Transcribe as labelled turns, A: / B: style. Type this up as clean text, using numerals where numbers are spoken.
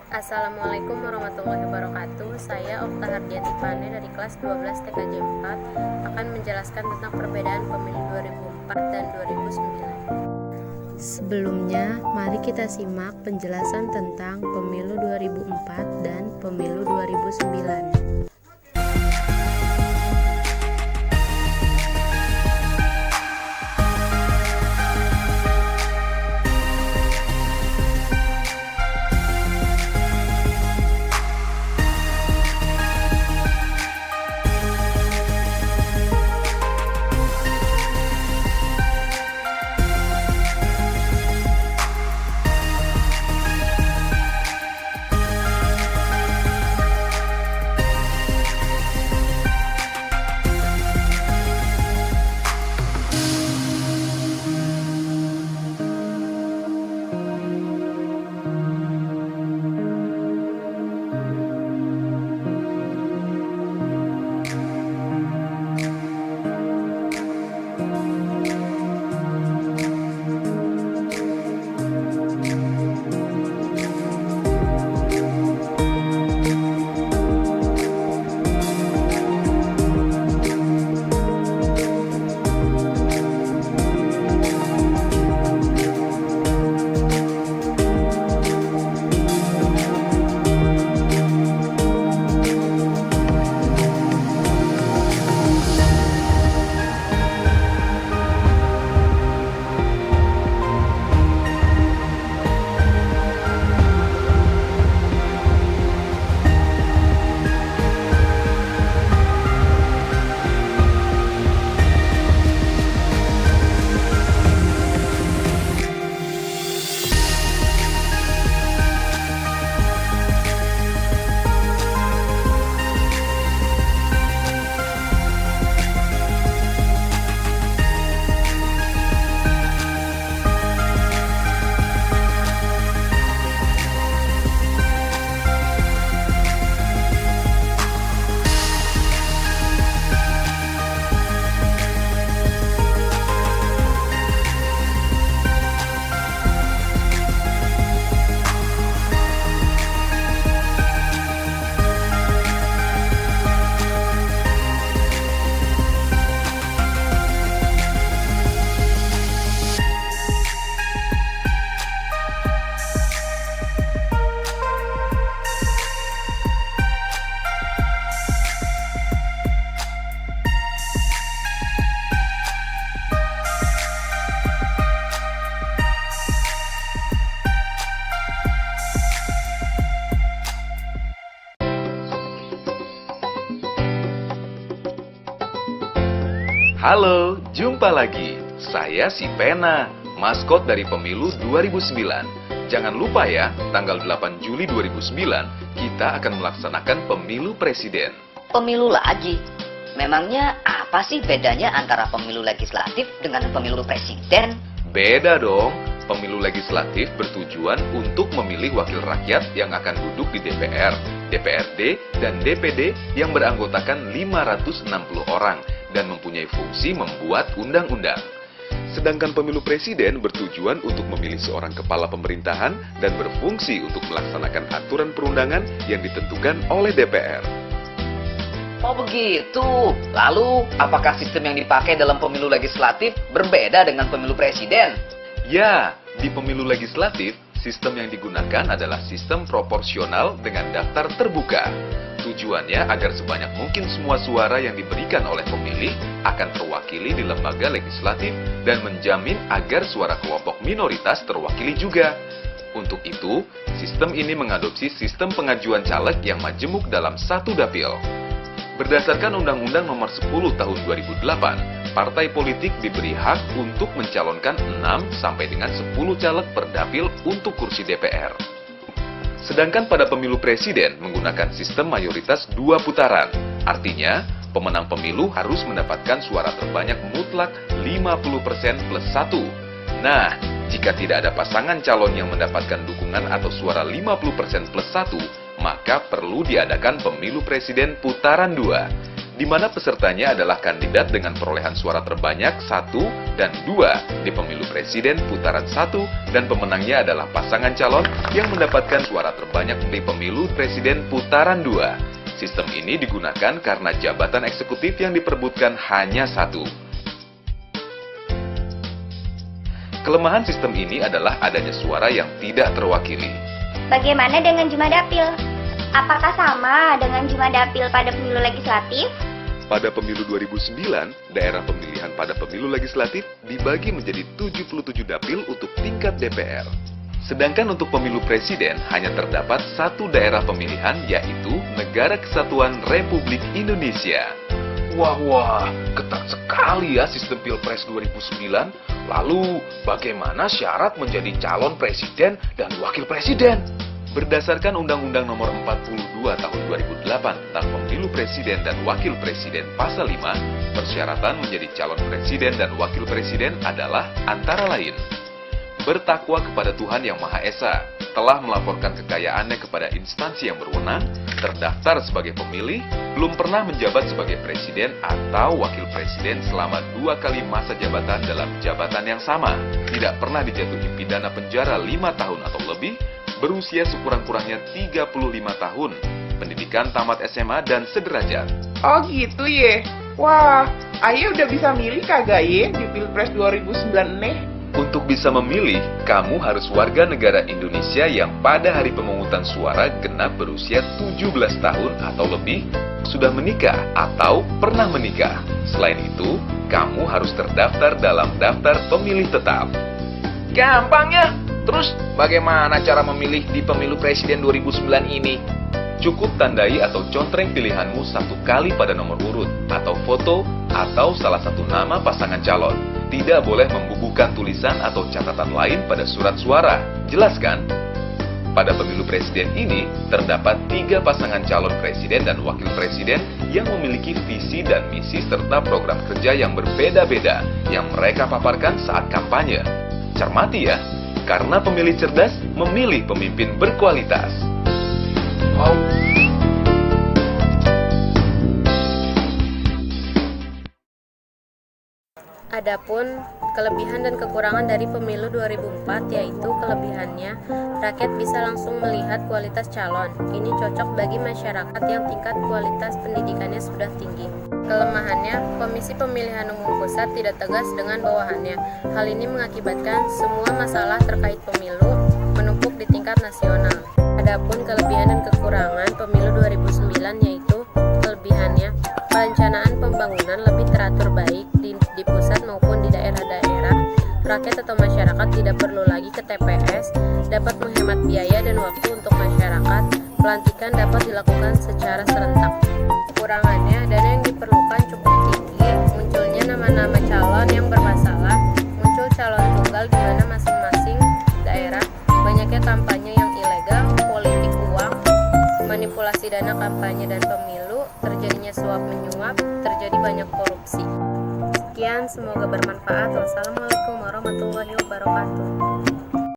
A: Assalamualaikum warahmatullahi wabarakatuh. Saya Okta Hardiati Pane dari kelas 12 TKJ 4 akan menjelaskan tentang perbedaan pemilu 2004 dan 2009. Sebelumnya, mari kita simak penjelasan tentang pemilu 2004 dan pemilu 2009.
B: Halo, jumpa lagi. Saya si Pena, maskot dari pemilu 2009. Jangan lupa ya, tanggal 8 Juli 2009, kita akan melaksanakan pemilu presiden.
C: Pemilu lagi? Memangnya apa sih bedanya antara pemilu legislatif dengan pemilu presiden?
B: Beda dong. Pemilu legislatif bertujuan untuk memilih wakil rakyat yang akan duduk di DPR, DPRD, dan DPD yang beranggotakan 560 orang dan mempunyai fungsi membuat undang-undang. Sedangkan pemilu presiden bertujuan untuk memilih seorang kepala pemerintahan dan berfungsi untuk melaksanakan aturan perundangan yang ditentukan oleh DPR.
C: Oh begitu. Lalu, apakah sistem yang dipakai dalam pemilu legislatif berbeda dengan pemilu presiden?
B: Ya, di pemilu legislatif, sistem yang digunakan adalah sistem proporsional dengan daftar terbuka. Tujuannya agar sebanyak mungkin semua suara yang diberikan oleh pemilih akan terwakili di lembaga legislatif dan menjamin agar suara kelompok minoritas terwakili juga. Untuk itu, sistem ini mengadopsi sistem pengajuan caleg yang majemuk dalam satu dapil. Berdasarkan Undang-Undang Nomor 10 Tahun 2008, partai politik diberi hak untuk mencalonkan 6 sampai dengan 10 caleg per dapil untuk kursi DPR. Sedangkan pada pemilu presiden menggunakan sistem mayoritas 2 putaran. Artinya, pemenang pemilu harus mendapatkan suara terbanyak mutlak 50% plus 1. Nah, jika tidak ada pasangan calon yang mendapatkan dukungan atau suara 50% plus 1, maka perlu diadakan pemilu presiden putaran 2. di mana pesertanya adalah kandidat dengan perolehan suara terbanyak 1 dan 2 di pemilu presiden putaran 1 dan pemenangnya adalah pasangan calon yang mendapatkan suara terbanyak di pemilu presiden putaran 2. Sistem ini digunakan karena jabatan eksekutif yang diperebutkan hanya 1. Kelemahan sistem ini adalah adanya suara yang tidak terwakili.
D: Bagaimana dengan Jumlah Dapil? Apakah sama dengan Jumlah Dapil pada pemilu legislatif?
B: Pada pemilu 2009, daerah pemilihan pada pemilu legislatif dibagi menjadi 77 dapil untuk tingkat DPR. Sedangkan untuk pemilu presiden hanya terdapat satu daerah pemilihan, yaitu Negara Kesatuan Republik Indonesia. Wah, ketat sekali ya sistem Pilpres 2009. Lalu, bagaimana syarat menjadi calon presiden dan wakil presiden? Berdasarkan Undang-Undang Nomor 42 Tahun 2008 tentang Pemilu Presiden dan Wakil Presiden Pasal 5, persyaratan menjadi calon presiden dan wakil presiden adalah antara lain: bertakwa kepada Tuhan Yang Maha Esa, telah melaporkan kekayaannya kepada instansi yang berwenang, terdaftar sebagai pemilih, belum pernah menjabat sebagai presiden atau wakil presiden selama 2 kali masa jabatan dalam jabatan yang sama, tidak pernah dijatuhi pidana penjara 5 tahun atau lebih, berusia sekurang-kurangnya 35 tahun, pendidikan tamat SMA dan sederajat.
E: Oh gitu ye. Wah, Aye udah bisa milih kagak ye di Pilpres 2009 nih?
B: Untuk bisa memilih, kamu harus warga negara Indonesia yang pada hari pemungutan suara genap berusia 17 tahun atau lebih, sudah menikah atau pernah menikah. Selain itu, kamu harus terdaftar dalam daftar pemilih tetap.
C: Gampang ya. Terus bagaimana cara memilih di pemilu presiden 2009 ini?
B: Cukup tandai atau contreng pilihanmu 1 kali pada nomor urut, atau foto, atau salah satu nama pasangan calon. Tidak boleh membubuhkan tulisan atau catatan lain pada surat suara. Jelas kan? Pada pemilu presiden ini, terdapat 3 pasangan calon presiden dan wakil presiden yang memiliki visi dan misi serta program kerja yang berbeda-beda yang mereka paparkan saat kampanye. Cermati ya, karena pemilih cerdas memilih pemimpin berkualitas.
C: Wow.
A: Adapun kelebihan dan kekurangan dari pemilu 2004, yaitu kelebihannya, rakyat bisa langsung melihat kualitas calon. Ini cocok bagi masyarakat yang tingkat kualitas pendidikannya sudah tinggi. Kelemahannya, Komisi Pemilihan Umum Pusat tidak tegas dengan bawahannya. Hal ini mengakibatkan semua masalah terkait pemilu menumpuk di tingkat nasional. Adapun kelebihan dan kekurangan pemilu 2009, yaitu kelebihannya, perencanaan pembangunan lebih teratur baik di pusat maupun di daerah-daerah. Rakyat atau masyarakat tidak perlu lagi ke TPS, dapat menghemat biaya dan waktu untuk masyarakat. Pelantikan dapat dilakukan secara serentak. Kekurangannya, dana yang diperlukan cukup tinggi, munculnya nama-nama calon yang bermasalah, muncul calon tunggal di mana masing-masing daerah, banyaknya kampanye yang ilegal, politik uang, manipulasi dana kampanye dan pemilu, terjadinya suap menyuap, terjadi banyak korupsi. Sekian, semoga bermanfaat. Wassalamualaikum warahmatullahi wabarakatuh.